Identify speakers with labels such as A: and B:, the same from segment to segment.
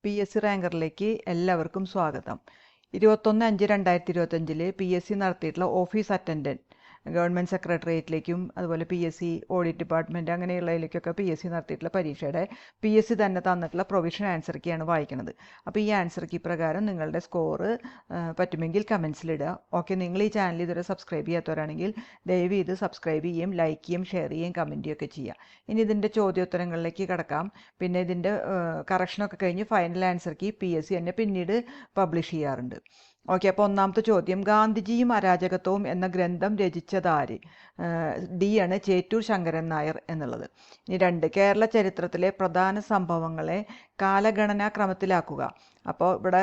A: PSC റാങ്കറിലേക്ക് എല്ലാവർക്കും സ്വാഗതം. 21/5/2025 PSC നടത്തിയിട്ടുള്ള ഓഫീസ് അറ്റൻഡൻറ്റ് ഗവൺമെൻറ് സെക്രട്ടേറിയറ്റിലേക്കും അതുപോലെ PSC ഓഡിറ്റ് ഡിപ്പാർട്ട്മെൻറ്റ് അങ്ങനെയുള്ളതിലേക്കൊക്കെ PSC നടത്തിയിട്ടുള്ള പരീക്ഷയുടെ PSC തന്നെ തന്നിട്ടുള്ള പ്രൊവിഷൻ ആൻസർ കീയാണ് വായിക്കുന്നത്. അപ്പോൾ ഈ ആൻസർ കീ പ്രകാരം നിങ്ങളുടെ സ്കോറ് പറ്റുമെങ്കിൽ കമൻസിലിടുക. ഓക്കെ, നിങ്ങൾ ഈ ചാനൽ ഇതുവരെ സബ്സ്ക്രൈബ് ചെയ്യാത്തവരാണെങ്കിൽ ദയവ് ഇത് സബ്സ്ക്രൈബ് ചെയ്യുകയും ലൈക്ക് ചെയ്യുകയും ഷെയർ ചെയ്യുകയും കമൻറ്റ് ചെയ്യുകയൊക്കെ ചെയ്യുക. ഇനി ഇതിൻ്റെ ചോദ്യോത്തരങ്ങളിലേക്ക് കിടക്കാം. പിന്നെ ഇതിൻ്റെ കറക്ഷനൊക്കെ കഴിഞ്ഞ് ഫൈനൽ ആൻസർ കീ PSC തന്നെ പിന്നീട് പബ്ലിഷ് ചെയ്യാറുണ്ട്. ഓക്കെ, അപ്പോൾ ഒന്നാമത്തെ ചോദ്യം, ഗാന്ധിജിയും അരാജകത്വവും എന്ന ഗ്രന്ഥം രചിച്ചതാര്? ഡി ആണ്, ചേറ്റൂർ ശങ്കരൻ നായർ എന്നുള്ളത്. ഇനി 2, കേരള ചരിത്രത്തിലെ പ്രധാന സംഭവങ്ങളെ കാലഗണനാ ക്രമത്തിലാക്കുക. അപ്പോൾ ഇവിടെ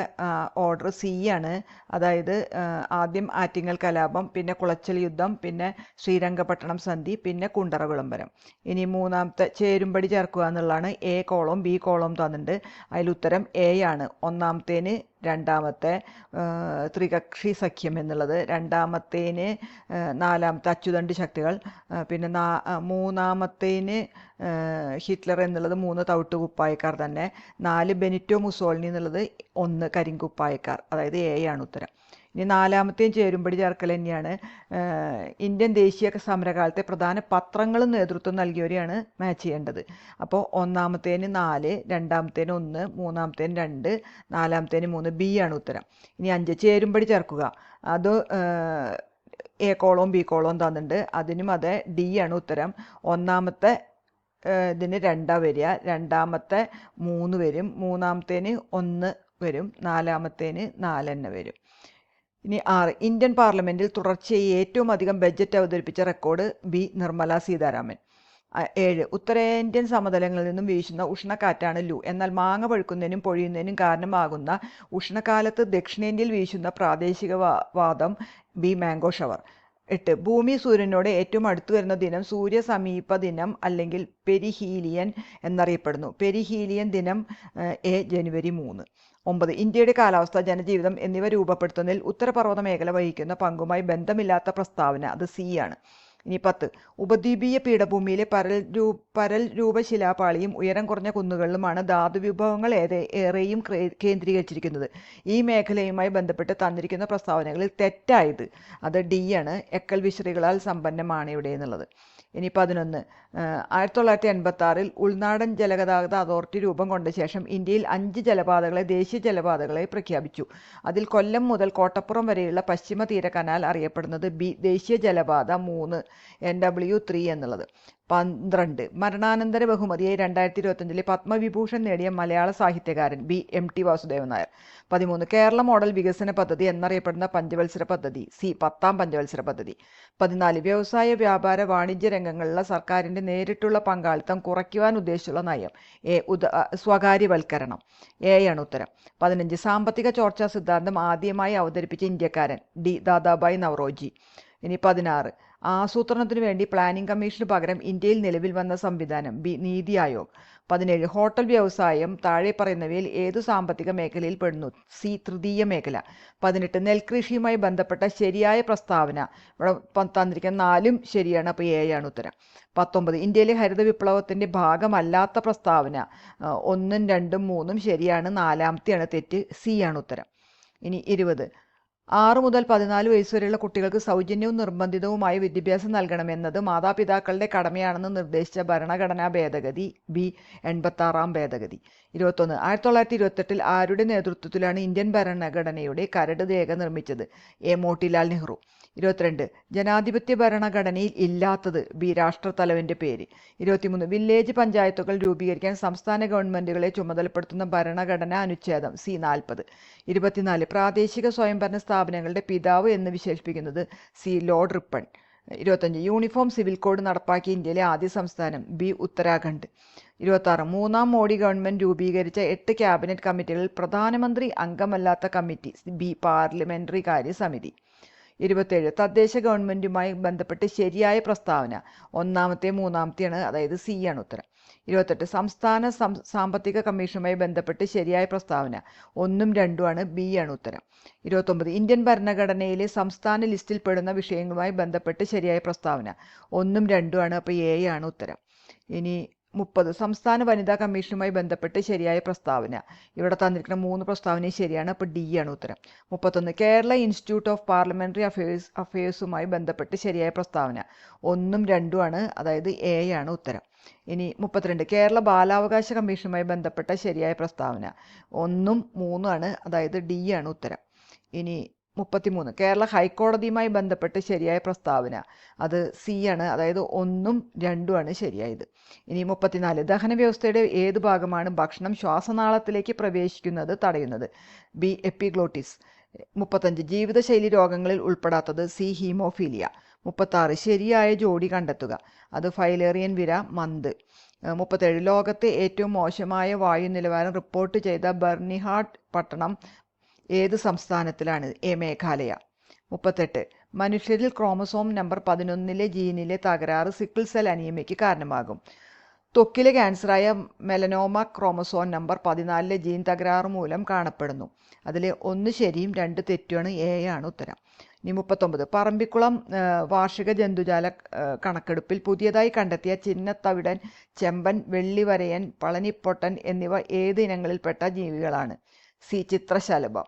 A: ഓർഡർ C ആണ്. അതായത് ആദ്യം ആറ്റിങ്ങൽ കലാപം, പിന്നെ കുളച്ചൽ യുദ്ധം, പിന്നെ ശ്രീരംഗപട്ടണം സന്ധി, പിന്നെ കുണ്ടറ വിളംബരം. ഇനി മൂന്നാമത്തെ ചേരുംപടി ചേർക്കുക എന്നുള്ളതാണ്. A കോളം B കോളം തന്നിട്ടുണ്ട്. അതിലുത്തരം A ആണ്. ഒന്നാമത്തേന് രണ്ടാമത്തെ ത്രികക്ഷി സഖ്യം എന്നുള്ളത്, രണ്ടാമത്തേന് നാലാമത്തെ അച്ചുതണ്ട് ശക്തികൾ, പിന്നെ മൂന്നാമത്തേന് ഹിറ്റ്ലർ എന്നുള്ളത് 3 തവിട്ടുകുപ്പായക്കാർ തന്നെ, 4 ബെനിറ്റോ മുസോളിനി എന്നുള്ളത് 1 കരിങ്കുപ്പായക്കാർ, അതായത് A ആണ് ഉത്തരം. ഇനി നാലാമത്തെയും ചേരുംപടി ചേർക്കൽ തന്നെയാണ്. ഇന്ത്യൻ ദേശീയ സമരകാലത്തെ പ്രധാന പത്രങ്ങളും നേതൃത്വം നൽകിയവരെയാണ് മാച്ച് ചെയ്യേണ്ടത്. അപ്പോൾ ഒന്നാമത്തേന് 4, രണ്ടാമത്തേന് 1, മൂന്നാമത്തേന് 2, നാലാമത്തേന് 3, B ആണ് ഉത്തരം. ഇനി 5, ചേരുംപടി ചേർക്കുക. അത് A കോളവും B കോളവും തന്നിട്ടുണ്ട്. അതിനും അത് D ആണ് ഉത്തരം. ഒന്നാമത്തെ ഇതിന് 2 വരിക, രണ്ടാമത്തെ 3 വരും, മൂന്നാമത്തേന് 1 വരും, നാലാമത്തേന് 4 തന്നെ വരും. ഇനി 6, ഇന്ത്യൻ പാർലമെൻറ്റിൽ തുടർച്ചയായി ഏറ്റവും അധികം ബഡ്ജറ്റ് അവതരിപ്പിച്ച റെക്കോർഡ് B നിർമ്മല സീതാരാമൻ. 7, ഉത്തരേന്ത്യൻ സമതലങ്ങളിൽ നിന്നും വീശുന്ന ഉഷ്ണക്കാറ്റാണ് ലു. എന്നാൽ മാങ്ങ പഴുക്കുന്നതിനും പൊഴിയുന്നതിനും കാരണമാകുന്ന ഉഷ്ണകാലത്ത് ദക്ഷിണേന്ത്യയിൽ വീശുന്ന പ്രാദേശിക വാദം B മാംഗോ ഷവർ. 8, ഭൂമി സൂര്യനോട് ഏറ്റവും അടുത്തു വരുന്ന ദിനം സൂര്യ സമീപ ദിനം അല്ലെങ്കിൽ പെരിഹീലിയൻ എന്നറിയപ്പെടുന്നു. പെരിഹീലിയൻ ദിനം A ജനുവരി 3. 9, ഇന്ത്യയുടെ കാലാവസ്ഥ, ജനജീവിതം എന്നിവ രൂപപ്പെടുത്തുന്നതിൽ ഉത്തരപർവ്വത മേഖല വഹിക്കുന്ന പങ്കുമായി ബന്ധമില്ലാത്ത പ്രസ്താവന, അത് C ആണ്. ഇനി 10, ഉപദ്വീപീയ പീഠഭൂമിയിലെ പരൽ രൂപ ശിലാപാളിയും ഉയരം കുറഞ്ഞ കുന്നുകളിലുമാണ് ധാതുവിഭവങ്ങൾ ഏറെയും കേന്ദ്രീകരിച്ചിരിക്കുന്നത്. ഈ മേഖലയുമായി ബന്ധപ്പെട്ട് തന്നിരിക്കുന്ന പ്രസ്താവനകളിൽ തെറ്റായത്, അത് D ആണ്, എക്കൽ വിശറികളാൽ സമ്പന്നമാണ് ഇവിടെ എന്നുള്ളത്. ഇനി 11, 1986 ഉൾനാടൻ ജലഗതാഗത അതോറിറ്റി രൂപം കൊണ്ട ശേഷം ഇന്ത്യയിൽ 5 ജലപാതകളെ ദേശീയ ജലപാതകളായി പ്രഖ്യാപിച്ചു. അതിൽ കൊല്ലം മുതൽ കോട്ടപ്പുറം വരെയുള്ള പശ്ചിമ തീര കനാൽ അറിയപ്പെടുന്നത് B ദേശീയ ജലപാത 3 NW3 എന്നുള്ളത്. 12, മരണാനന്തര ബഹുമതിയായി 2025 പത്മവിഭൂഷൺ നേടിയ മലയാള സാഹിത്യകാരൻ B MT Vasudevan Nair. 13, Kerala model വികസന പദ്ധതി എന്നറിയപ്പെടുന്ന പഞ്ചവത്സര പദ്ധതി, C 10ാം പഞ്ചവത്സര പദ്ധതി. 14, വ്യവസായ വ്യാപാര വാണിജ്യ രംഗങ്ങളിലുള്ള സർക്കാരിൻ്റെ നേരിട്ടുള്ള പങ്കാളിത്തം കുറയ്ക്കുവാൻ ഉദ്ദേശിച്ചുള്ള നയം, A സ്വകാര്യവൽക്കരണം, A ആണ് ഉത്തരം. 15, സാമ്പത്തിക ചോർച്ചാ സിദ്ധാന്തം ആദ്യമായി അവതരിപ്പിച്ച ഇന്ത്യക്കാരൻ, D ദാദാഭായ് നവറോജി. ഇനി 16, ആസൂത്രണത്തിനു വേണ്ടി പ്ലാനിംഗ് കമ്മീഷന് പകരം ഇന്ത്യയിൽ നിലവിൽ വന്ന സംവിധാനം, B നീതി ആയോഗ്. 17, ഹോട്ടൽ വ്യവസായം താഴെ പറയുന്നവയിൽ ഏതു സാമ്പത്തിക മേഖലയിൽ പെടുന്നു, C തൃതീയ മേഖല. 18, നെൽകൃഷിയുമായി ബന്ധപ്പെട്ട ശരിയായ പ്രസ്താവന, ഇവിടെ തന്നിരിക്കുന്ന 4ഉം ശരിയാണ്, അപ്പോൾ A ആണ് ഉത്തരം. 19, ഇന്ത്യയിലെ ഹരിത വിപ്ലവത്തിൻ്റെ ഭാഗമല്ലാത്ത പ്രസ്താവന, 1, 2, 3 ശരിയാണ്, 4ാമത്തെയാണ് തെറ്റ്, C ആണ് ഉത്തരം. ഇനി 20, 6 മുതൽ 14 വയസ്സ് വരെയുള്ള കുട്ടികൾക്ക് സൗജന്യവും നിർബന്ധിതവുമായ വിദ്യാഭ്യാസം നൽകണമെന്നത് മാതാപിതാക്കളുടെ കടമയാണെന്ന് നിർദ്ദേശിച്ച ഭരണഘടനാ ഭേദഗതി, B 86ാം ഭേദഗതി. 21, 1928 ആരുടെ നേതൃത്വത്തിലാണ് ഇന്ത്യൻ ഭരണഘടനയുടെ കരട് രേഖ നിർമ്മിച്ചത്, A മോട്ടിലാൽ നെഹ്റു. 22, ജനാധിപത്യ ഭരണഘടനയിൽ ഇല്ലാത്തത്, B രാഷ്ട്രത്തലവൻ്റെ പേര്. 23, വില്ലേജ് പഞ്ചായത്തുകൾ രൂപീകരിക്കാൻ സംസ്ഥാന ഗവൺമെൻറ്റുകളെ ചുമതലപ്പെടുത്തുന്ന ഭരണഘടനാ അനുച്ഛേദം, C 40. 24, പ്രാദേശിക സ്വയംഭരണ സ്ഥാപനങ്ങളുടെ പിതാവ് എന്ന് വിശേഷിപ്പിക്കുന്നത്, C Lord Ripon. 25, uniform civil code നടപ്പാക്കിയ ഇന്ത്യയിലെ ആദ്യ സംസ്ഥാനം, B ഉത്തരാഖണ്ഡ്. 26, 3ാം മോഡി ഗവൺമെൻറ് രൂപീകരിച്ച 8 ക്യാബിനറ്റ് കമ്മിറ്റികളിൽ പ്രധാനമന്ത്രി അംഗമല്ലാത്ത കമ്മിറ്റി, B പാർലമെൻ്ററി കാര്യ സമിതി. 27, തദ്ദേശ ഗവൺമെൻറ്റുമായി ബന്ധപ്പെട്ട് ശരിയായ പ്രസ്താവന, 1ാമത്തെ 3ാമത്തെയാണ്, അതായത് C ആണ് ഉത്തരം. 28, സംസ്ഥാന സാമ്പത്തിക കമ്മീഷനുമായി ബന്ധപ്പെട്ട് ശരിയായ പ്രസ്താവന, 1ഉം 2ഉം ആണ്, B ആണ് ഉത്തരം. 29, ഇന്ത്യൻ ഭരണഘടനയിലെ സംസ്ഥാന ലിസ്റ്റിൽ പെടുന്ന വിഷയങ്ങളുമായി ബന്ധപ്പെട്ട് ശരിയായ പ്രസ്താവന, 1ഉം 2ഉം ആണ്, അപ്പോൾ A ആണ് ഉത്തരം. ഇനി 30 സംസ്ഥാന വനിതാ കമ്മീഷനുമായി ബന്ധപ്പെട്ട് ശരിയായ പ്രസ്താവന. ഇവിടെ തന്നിരിക്കുന്ന 3 പ്രസ്താവനയും ശരിയാണ്. അപ്പോൾ ഡി ആണ് ഉത്തരം. 31 കേരള ഇൻസ്റ്റിറ്റ്യൂട്ട് ഓഫ് പാർലമെന്ററി അഫയേഴ്സുമായി ബന്ധപ്പെട്ട് ശരിയായ പ്രസ്താവന. 1ഉം 2ഉം ആണ്, അതായത് എ ആണ് ഉത്തരം. ഇനി 32 കേരള ബാലാവകാശ കമ്മീഷനുമായി ബന്ധപ്പെട്ട ശരിയായ പ്രസ്താവന. 1ഉം 3ഉം ആണ്, അതായത് ഡി ആണ് ഉത്തരം. ഇനി 33 കേരള ഹൈക്കോടതിയുമായി ബന്ധപ്പെട്ട് ശരിയായ പ്രസ്താവന. അത് സി ആണ്, അതായത് 1ഉം 2ഉം ആണ് ശരിയായത്. ഇനി 34 ദഹന വ്യവസ്ഥയുടെ ഏത് ഭാഗമാണ് ഭക്ഷണം ശ്വാസനാളത്തിലേക്ക് പ്രവേശിക്കുന്നത് തടയുന്നത്? B epiglottis. 35 ജീവിതശൈലി രോഗങ്ങളിൽ ഉൾപ്പെടാത്തത്. C haemophilia. 36 ശരിയായ ജോഡി കണ്ടെത്തുക. അത് ഫൈലേറിയൻ വിര, മന്ത്. 37 ലോകത്തെ ഏറ്റവും മോശമായ വായു നിലവാരം റിപ്പോർട്ട് ചെയ്ത ബർണിഹാട്ട് പട്ടണം ഏത് സംസ്ഥാനത്തിലാണ്? എ മേഘാലയ. 38 മനുഷ്യരിൽ ക്രോമസോം നമ്പർ 11 ജീനിലെ തകരാറ് സിക്കിൾ സെൽ അനീമിയയ്ക്ക് കാരണമാകും. ത്വക്കിലെ ക്യാൻസറായ മെലനോമ ക്രോമസോം നമ്പർ 14 ജീൻ തകരാറ് മൂലം കാണപ്പെടുന്നു. അതിൽ 1 ശരിയും 2 തെറ്റുമാണ്. എ ആണ് ഉത്തരം. ഇനി 39 പറമ്പിക്കുളം വാർഷിക ജന്തുജാല കണക്കെടുപ്പിൽ പുതിയതായി കണ്ടെത്തിയ ചിന്നത്തവിടൻ, ചെമ്പൻ, വെള്ളിവരയൻ, പളനിപ്പൊട്ടൻ എന്നിവ ഏത് ഇനങ്ങളിൽപ്പെട്ട ജീവികളാണ്? സി ചിത്രശലഭം.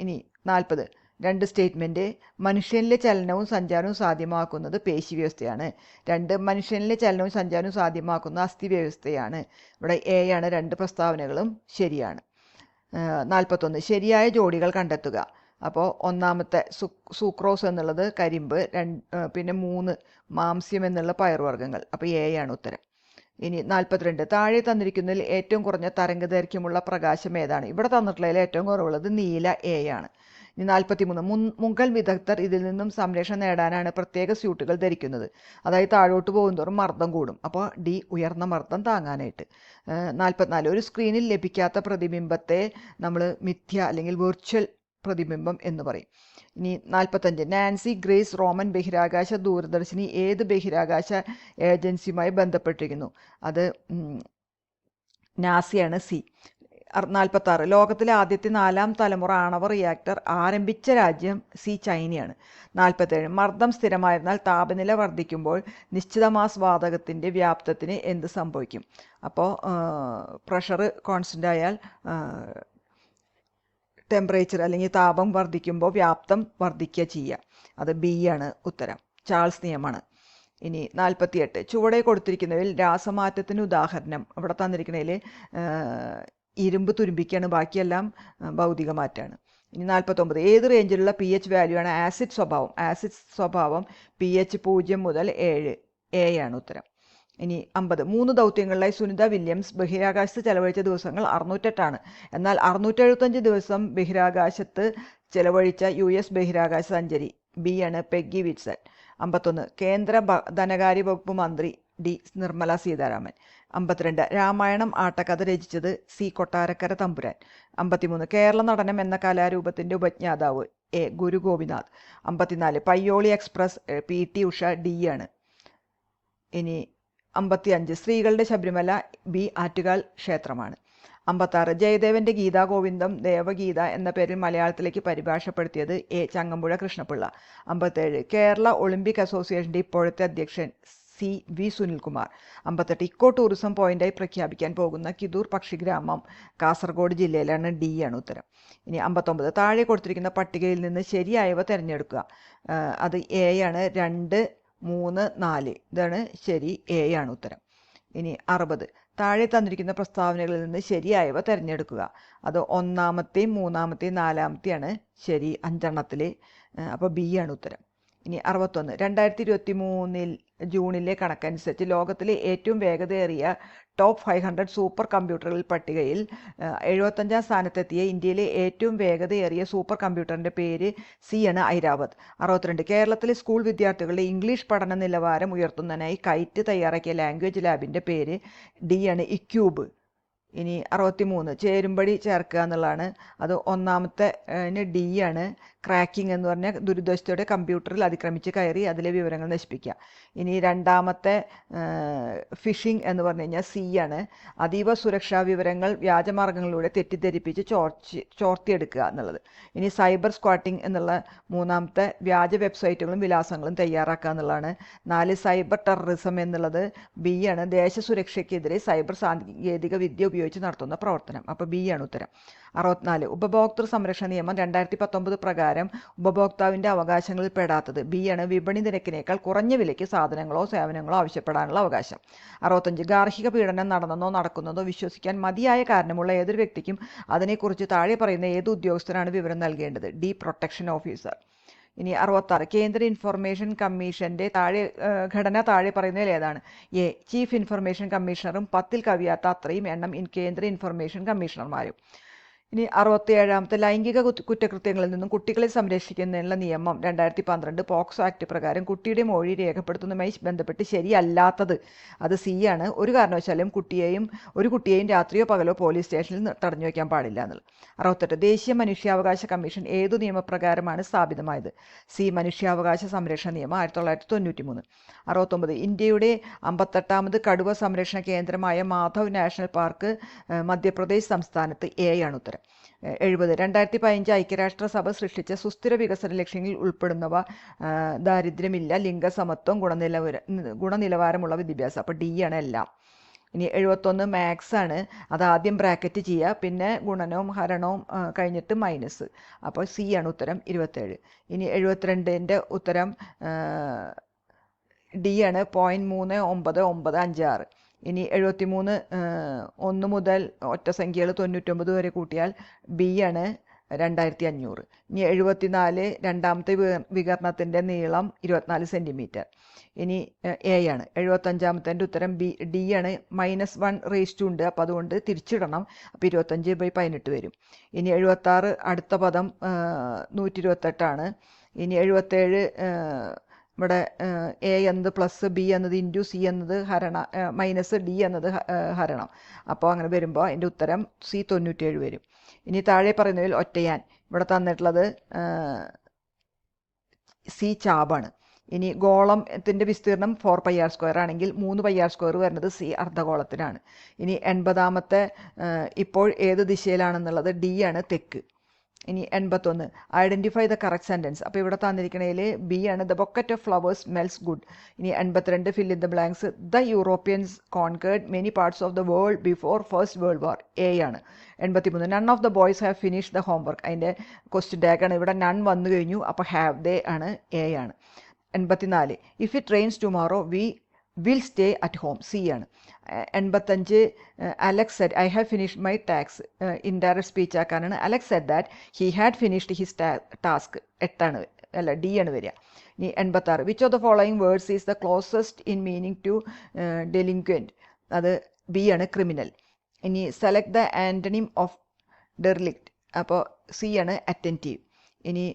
A: ഇനി 40 2 സ്റ്റേറ്റ്മെൻറ്റ്. മനുഷ്യനിലെ ചലനവും സഞ്ചാരവും സാധ്യമാക്കുന്നത് പേശിവ്യവസ്ഥയാണ്. 2 മനുഷ്യനിലെ ചലനവും സഞ്ചാരവും സാധ്യമാക്കുന്ന അസ്ഥിവ്യവസ്ഥയാണ്. ഇവിടെ എ ആണ്. 2 പ്രസ്താവനകളും ശരിയാണ്. 41 ശരിയായ ജോഡികൾ കണ്ടെത്തുക. അപ്പോൾ ഒന്നാമത്തെ സൂക്രോസ് എന്നുള്ളത് കരിമ്പ്, പിന്നെ 3 മാംസ്യം എന്നുള്ള പയറുവർഗ്ഗങ്ങൾ. അപ്പോൾ എ ആണ് ഉത്തരം. ഇനി 42 താഴെ തന്നിരിക്കുന്നതിൽ ഏറ്റവും കുറഞ്ഞ തരംഗദൈർഘ്യമുള്ള പ്രകാശം ഏതാണ്? ഇവിടെ തന്നിട്ടുള്ളതിൽ ഏറ്റവും കുറവുള്ളത് നീല, എ ആണ്. ഇനി 43 മുഗൾ വിദഗ്ധർ ഇതിൽ നിന്നും സംരക്ഷണം നേടാനാണ് പ്രത്യേക സ്യൂട്ടുകൾ ധരിക്കുന്നത്. അതായത് താഴോട്ട് പോകുന്തോറും മർദ്ദം കൂടും. അപ്പോൾ ഡി ഉയർന്ന മർദ്ദം താങ്ങാനായിട്ട്. 44 ഒരു സ്ക്രീനിൽ ലഭിക്കാത്ത പ്രതിബിംബത്തെ നമ്മൾ മിഥ്യ അല്ലെങ്കിൽ വെർച്വൽ പ്രതിബിംബം എന്ന് പറയും. ഇനി 45 നാൻസി ഗ്രേസ് റോമൻ ബഹിരാകാശ ദൂരദർശിനി ഏത് ബഹിരാകാശ ഏജൻസിയുമായി ബന്ധപ്പെട്ടിരിക്കുന്നു? അത് നാസയാണ്. സി. 46 ലോകത്തിലെ ആദ്യത്തെ 4ാം തലമുറ ആണവ റിയാക്ടർ ആരംഭിച്ച രാജ്യം? സി ചൈനയാണ്. 47 മർദ്ദം സ്ഥിരമായിരുന്നാൽ താപനില വർദ്ധിക്കുമ്പോൾ നിശ്ചിത മാസ് വാതകത്തിൻ്റെ വ്യാപ്തത്തിന് എന്ത് സംഭവിക്കും? അപ്പോൾ പ്രഷർ കോൺസ്റ്റൻ്റ് ആയാൽ ടെമ്പറേച്ചർ അല്ലെങ്കിൽ താപം വർദ്ധിക്കുമ്പോൾ വ്യാപ്തം വർദ്ധിക്കുക ചെയ്യുക. അത് ബി ആണ് ഉത്തരം. ചാൾസ് നിയമമാണ്. ഇനി 48 ചുവടെ കൊടുത്തിരിക്കുന്നതിൽ രാസമാറ്റത്തിന് ഉദാഹരണം. ഇവിടെ തന്നിരിക്കുന്നതിൽ ഇരുമ്പ് തുരുമ്പിക്കാണ്, ബാക്കിയെല്ലാം ഭൗതിക മാറ്റമാണ്. ഇനി 49 ഏത് റേഞ്ചിലുള്ള pH വാല്യൂ ആണ് ആസിഡ് സ്വഭാവം? ആസിഡ് സ്വഭാവം pH 0 മുതൽ 7. എ ആണ് ഉത്തരം. ഇനി 50 3 ദൗത്യങ്ങളിലായി സുനിത വില്യംസ് ബഹിരാകാശത്ത് ചെലവഴിച്ച ദിവസങ്ങൾ 608 എന്നാൽ 675 ദിവസം ബഹിരാകാശത്ത് ചെലവഴിച്ച US ബഹിരാകാശ സഞ്ചരി? ബി ആണ് പെഗ്ഗി വിറ്റ്സൺ. 51 കേന്ദ്ര ധനകാര്യ വകുപ്പ് മന്ത്രി? ഡി നിർമ്മല സീതാരാമൻ. 52 രാമായണം ആട്ടക്കഥ രചിച്ചത്? സി കൊട്ടാരക്കര തമ്പുരാൻ. 53 കേരള നടനം എന്ന കലാരൂപത്തിൻ്റെ ഉപജ്ഞാതാവ്? A Guru Gopinath. 54 Payyoli express? PT Usha. D ആണ്. ഇനി 55 സ്ത്രീകളുടെ ശബരിമല? ബി ആറ്റുകാൽ ക്ഷേത്രമാണ്. 56 ജയദേവൻ്റെ ഗീതാഗോവിന്ദം ദേവഗീത എന്ന പേരിൽ മലയാളത്തിലേക്ക് പരിഭാഷപ്പെടുത്തിയത്? എ ചങ്ങമ്പുഴ കൃഷ്ണപിള്ള. 57 കേരള ഒളിമ്പിക് അസോസിയേഷൻ്റെ ഇപ്പോഴത്തെ അധ്യക്ഷൻ? C V Sunilkumar. 58 eco tourism പോയിന്റായി പ്രഖ്യാപിക്കാൻ പോകുന്ന കിതൂർ പക്ഷിഗ്രാമം കാസർഗോഡ് ജില്ലയിലാണ്? ഡി ആണ് ഉത്തരം. ഇനി 59 താഴെ കൊടുത്തിരിക്കുന്ന പട്ടികയിൽ നിന്ന് ശരിയായവ തിരഞ്ഞെടുക്കുക. അത് എ ആണ്. 2, 3, 4 ഇതാണ് ശരി. എ ആണ് ഉത്തരം. ഇനി 60 താഴെ തന്നിരിക്കുന്ന പ്രസ്താവനകളിൽ നിന്ന് ശരിയായവ തിരഞ്ഞെടുക്കുക. അത് 1ാമത്തെയും 3ാമത്തെയും 4ാമത്തെയാണ് ശരി 5 അപ്പോൾ ബി ആണ് ഉത്തരം. ഇനി 61 2023 ജൂണിലെ കണക്കനുസരിച്ച് ലോകത്തിലെ ഏറ്റവും വേഗതയേറിയ ടോപ്പ് 500 സൂപ്പർ കമ്പ്യൂട്ടറുകൾ പട്ടികയിൽ 75ാം സ്ഥാനത്തെത്തിയ ഇന്ത്യയിലെ ഏറ്റവും വേഗതയേറിയ സൂപ്പർ കമ്പ്യൂട്ടറിൻ്റെ പേര്? സി ആണ് ഐരാവത്. 62 കേരളത്തിലെ സ്കൂൾ വിദ്യാർത്ഥികളുടെ ഇംഗ്ലീഷ് പഠന നിലവാരം ഉയർത്തുന്നതിനായി കൈറ്റ് തയ്യാറാക്കിയ ലാംഗ്വേജ് ലാബിൻ്റെ പേര്? ഡി ആണ് ഇക്യൂബ്. ഇനി 63 ചേരുംപടി ചേർക്കുക എന്നുള്ളതാണ്. അത് ഒന്നാമത്തെ ഡി ആണ്. ക്രാക്കിംഗ് എന്ന് പറഞ്ഞാൽ ദുരുദ്ദേശത്തോടെ കമ്പ്യൂട്ടറിൽ അതിക്രമിച്ച് കയറി അതിലെ വിവരങ്ങൾ നശിപ്പിക്കുക. ഇനി രണ്ടാമത്തെ ഫിഷിംഗ് എന്ന് പറഞ്ഞു കഴിഞ്ഞാൽ സി ആണ്. അതീവ സുരക്ഷാ വിവരങ്ങൾ വ്യാജമാർഗങ്ങളിലൂടെ തെറ്റിദ്ധരിപ്പിച്ച് ചോർത്തിയെടുക്കുക എന്നുള്ളത്. ഇനി സൈബർ സ്ക്വാട്ടിംഗ് എന്നുള്ള മൂന്നാമത്തെ വ്യാജ വെബ്സൈറ്റുകളും വിലാസങ്ങളും തയ്യാറാക്കുക എന്നുള്ളതാണ്. 4 സൈബർ ടെററിസം എന്നുള്ളത് ബി ആണ്. ദേശസുരക്ഷയ്ക്കെതിരെ സൈബർ സാങ്കേതിക വിദ്യ ഉപയോഗിച്ച് നടത്തുന്ന പ്രവർത്തനം. അപ്പോൾ ബി ആണ് ഉത്തരം. 64 ഉപഭോക്തൃ സംരക്ഷണ നിയമം 2019 പ്രകാരം ഉപഭോക്താവിൻ്റെ അവകാശങ്ങളിൽ പെടാത്തത് ബി ആണ്. വിപണി നിരക്കിനേക്കാൾ കുറഞ്ഞ വിലയ്ക്ക് സാധനങ്ങളോ സേവനങ്ങളോ ആവശ്യപ്പെടാനുള്ള അവകാശം. 65 ഗാർഹിക പീഡനം നടന്നെന്നോ നടക്കുന്നതോ വിശ്വസിക്കാൻ മതിയായ കാരണമുള്ള ഏതൊരു വ്യക്തിക്കും അതിനെക്കുറിച്ച് താഴെ പറയുന്ന ഏത് ഉദ്യോഗസ്ഥനാണ് വിവരം നൽകേണ്ടത്? D protection officer. ഇനി 66 കേന്ദ്ര ഇൻഫർമേഷൻ കമ്മീഷന്റെ ഘടന താഴെ പറയുന്നതിൽ ഏതാണ്? എ ചീഫ് ഇൻഫർമേഷൻ കമ്മീഷണറും 10ൽ കവിയാത്ത അത്രയും എണ്ണം കേന്ദ്ര ഇൻഫർമേഷൻ കമ്മീഷണർമാരും. ഇനി 67 ലൈംഗിക കുറ്റകൃത്യങ്ങളിൽ നിന്നും കുട്ടികളെ സംരക്ഷിക്കുന്നതിനുള്ള നിയമം 2012 പോക്സോ ആക്ട് പ്രകാരം കുട്ടിയുടെ മൊഴി രേഖപ്പെടുത്തുന്നതുമായി ബന്ധപ്പെട്ട് ശരിയല്ലാത്തത് അത് സി ആണ്. ഒരു കാരണവശാലും ഒരു കുട്ടിയെയും രാത്രിയോ പകലോ പോലീസ് സ്റ്റേഷനിൽ തടഞ്ഞു വയ്ക്കാൻ പാടില്ല എന്നുള്ളത്. 68 ദേശീയ മനുഷ്യാവകാശ കമ്മീഷൻ ഏതു നിയമപ്രകാരമാണ് സ്ഥാപിതമായത്? സി മനുഷ്യാവകാശ സംരക്ഷണ നിയമം 1993. 69 ഇന്ത്യയുടെ 58ാമത് കടുവ സംരക്ഷണ കേന്ദ്രമായ മാധവ് നാഷണൽ പാർക്ക് മധ്യപ്രദേശ് സംസ്ഥാനത്ത് എ ആണ് ഉത്തരം. 70 2015 ഐക്യരാഷ്ട്രസഭ സൃഷ്ടിച്ച സുസ്ഥിര വികസന ലക്ഷ്യങ്ങളിൽ ഉൾപ്പെടുന്നവ ദാരിദ്ര്യമില്ല, ലിംഗസമത്വം, ഗുണനിലവാരമുള്ള വിദ്യാഭ്യാസം. അപ്പോൾ ഡി ആണ് എല്ലാം. ഇനി 71 മാത്സ് ആണ്. അത് ആദ്യം ബ്രാക്കറ്റ് ചെയ്യുക, പിന്നെ ഗുണനവും ഹരണവും കഴിഞ്ഞിട്ട് മൈനസ്. അപ്പോൾ സി ആണ് ഉത്തരം. 27 ഇനി 72ൻ്റെ ഉത്തരം ഡി ആണ്. 0.3996. ഇനി 73 1 മുതൽ ഒറ്റസംഖ്യകൾ 99 വരെ കൂട്ടിയാൽ ബി ആണ് 2500. ഇനി 74 രണ്ടാമത്തെ വികരണത്തിൻ്റെ നീളം 24 സെൻറ്റിമീറ്റർ. ഇനി എ ആണ്. 75ാമത്തെ ഉത്തരം ഡി ആണ്. -1 ഉണ്ട്, അപ്പോൾ അതുകൊണ്ട് തിരിച്ചിടണം. അപ്പോൾ 25/18 വരും. ഇനി 76 അടുത്ത പദം 128 ആണ്. ഇനി 77 ഇവിടെ എ എന്നത് പ്ലസ് ബി എന്നത് ഇൻറ്റു സി എന്നത് മൈനസ് ഡി എന്നത് ഹരണം. അപ്പോൾ അങ്ങനെ വരുമ്പോൾ അതിൻ്റെ ഉത്തരം സി 97 വരും. ഇനി താഴെ പറയുന്നതിൽ ഒറ്റയാൻ ഇവിടെ തന്നിട്ടുള്ളത് സി ചാബാണ്. ഇനി ഗോളത്തിൻ്റെ വിസ്തീർണം 4πr² ആണെങ്കിൽ 3πr² വരുന്നത് സി അർദ്ധഗോളത്തിനാണ്. ഇനി 80ാമത്തെ ഇപ്പോൾ ഏത് ദിശയിലാണെന്നുള്ളത് ഡി ആണ്, തെക്ക്. ഇനി 81 ഐഡൻറ്റിഫൈ ദ കറക്റ്റ് സെൻറ്റൻസ്. അപ്പോൾ ഇവിടെ തന്നിരിക്കണതിൽ ബി ആണ്. The bouquet of flowers smells good. ഇനി 82 fill in the blanks. The Europeans conquered many parts of the world before first world war. A ആണ്. 83 none of the boys have finish the homework. അതിൻ്റെ question ടാഗാണ് ഇവിടെ. None വന്നു കഴിഞ്ഞു, അപ്പോൾ have they ആണ്, A ആണ്. 84 if it rains tomorrow we will stay at home. C ആണ്. 85 Alex said I have finished my ടാക്സ്. ഇൻഡയറക്റ്റ് സ്പീച്ച് ആക്കാനാണ്. Alex said that he had finished his task. 8 ആണ്, അല്ല ഡി ആണ് വരിക. ഇനി 86 which of the following words is the closest in meaning to delinquent. അത് B ആണ്, ക്രിമിനൽ. ഇനി select the antonym of derelict. അപ്പോൾ സി ആണ്, അറ്റൻറ്റീവ്. ഇനി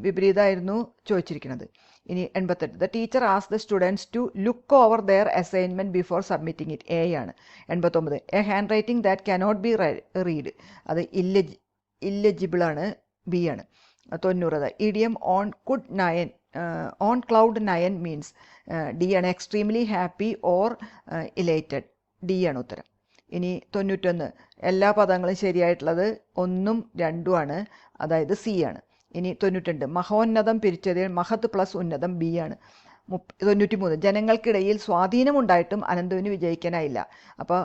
A: വിപരീതമായിരുന്നു ചോദിച്ചിരിക്കുന്നത്. ഇനി 88 ദ ടീച്ചർ ആസ് the students to look over their assignment before submitting it. A ആണ്. 89 a handwriting that cannot be read. അത് ഇല്ലെജിബിളാണ്, ബി ആണ്. 90 idiom on cloud 9 means. D ആണ്. Extremely happy or elated. D ആണ് ഉത്തരം. ഇനി 91 എല്ലാ പദങ്ങളും ശരിയായിട്ടുള്ളത് 1ഉം 2ഉം ആണ്, അതായത് സി ആണ്. ഇനി 92 മഹോന്നതം പിരിച്ചതിൽ മഹത് പ്ലസ് ഉന്നതം. ബി ആണ്. 93 ജനങ്ങൾക്കിടയിൽ സ്വാധീനമുണ്ടായിട്ടും അനന്തുവിന് വിജയിക്കാനായില്ല. അപ്പോൾ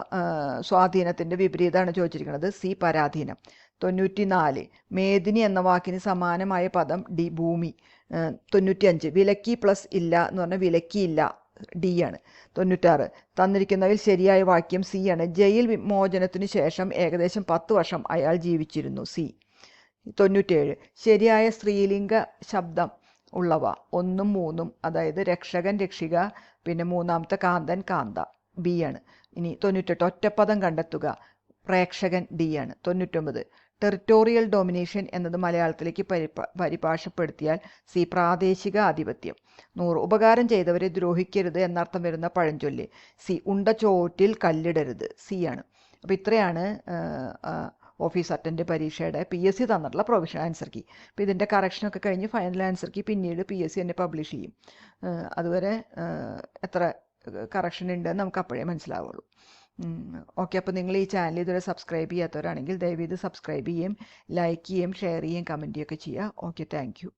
A: സ്വാധീനത്തിൻ്റെ വിപരീതമാണ് ചോദിച്ചിരിക്കുന്നത്. സി പരാധീനം. 94 മേദിനി എന്ന വാക്കിന് സമാനമായ പദം ഡി ഭൂമി. 95 വിലക്കി പ്ലസ് ഇല്ല എന്ന് പറഞ്ഞാൽ വിലക്കിയില്ല. ഡി ആണ്. 96 തന്നിരിക്കുന്നതിൽ ശരിയായ വാക്യം സി ആണ്. ജയിൽ വിമോചനത്തിനു ശേഷം ഏകദേശം 10 വർഷം അയാൾ ജീവിച്ചിരുന്നു. സി. 97 ശരിയായ സ്ത്രീലിംഗ ശബ്ദം ഉള്ളവ 1ഉം 3ഉം, അതായത് രക്ഷകൻ രക്ഷിക, പിന്നെ മൂന്നാമത്തെ കാന്തൻ കാന്ത. ബി ആണ്. ഇനി 98 ഒറ്റപ്പദം കണ്ടെത്തുക. പ്രേക്ഷകൻ. ഡി ആണ്. 99 ടെറിട്ടോറിയൽ ഡൊമിനേഷൻ എന്നത് മലയാളത്തിലേക്ക് പരിഭാഷപ്പെടുത്തിയാൽ സി പ്രാദേശിക ആധിപത്യം. 100 ഉപകാരം ചെയ്തവരെ ദ്രോഹിക്കരുത് എന്നർത്ഥം വരുന്ന പഴഞ്ചൊല്ല്. സി ഉണ്ട ചോറ്റിൽ കല്ലിടരുത്. സി ആണ്. അപ്പോൾ ഇത്രയാണ് ഓഫീസ് അറ്റൻഡ് പരീക്ഷയുടെ PSC തന്നിട്ടുള്ള പ്രൊവിഷണൽ ആൻസർ കീ. അപ്പോൾ ഇതിൻ്റെ കറക്ഷനൊക്കെ കഴിഞ്ഞ് ഫൈനൽ ആൻസർ കീ പിന്നീട് PSC തന്നെ പബ്ലിഷ് ചെയ്യും. അതുവരെ എത്ര കറക്ഷൻ ഉണ്ടെന്ന് നമുക്ക് അപ്പോഴേ മനസ്സിലാവുള്ളൂ. ഓക്കെ, അപ്പോൾ നിങ്ങൾ ഈ ചാനൽ ഇതുവരെ സബ്സ്ക്രൈബ് ചെയ്യാത്തവരാണെങ്കിൽ ദയവ് ഇത് സബ്സ്ക്രൈബ് ചെയ്യുകയും ലൈക്ക് ചെയ്യുകയും ഷെയർ ചെയ്യുകയും കമൻറ്റ് ചെയ്യുകയൊക്കെ ചെയ്യുക. Okay, thank you.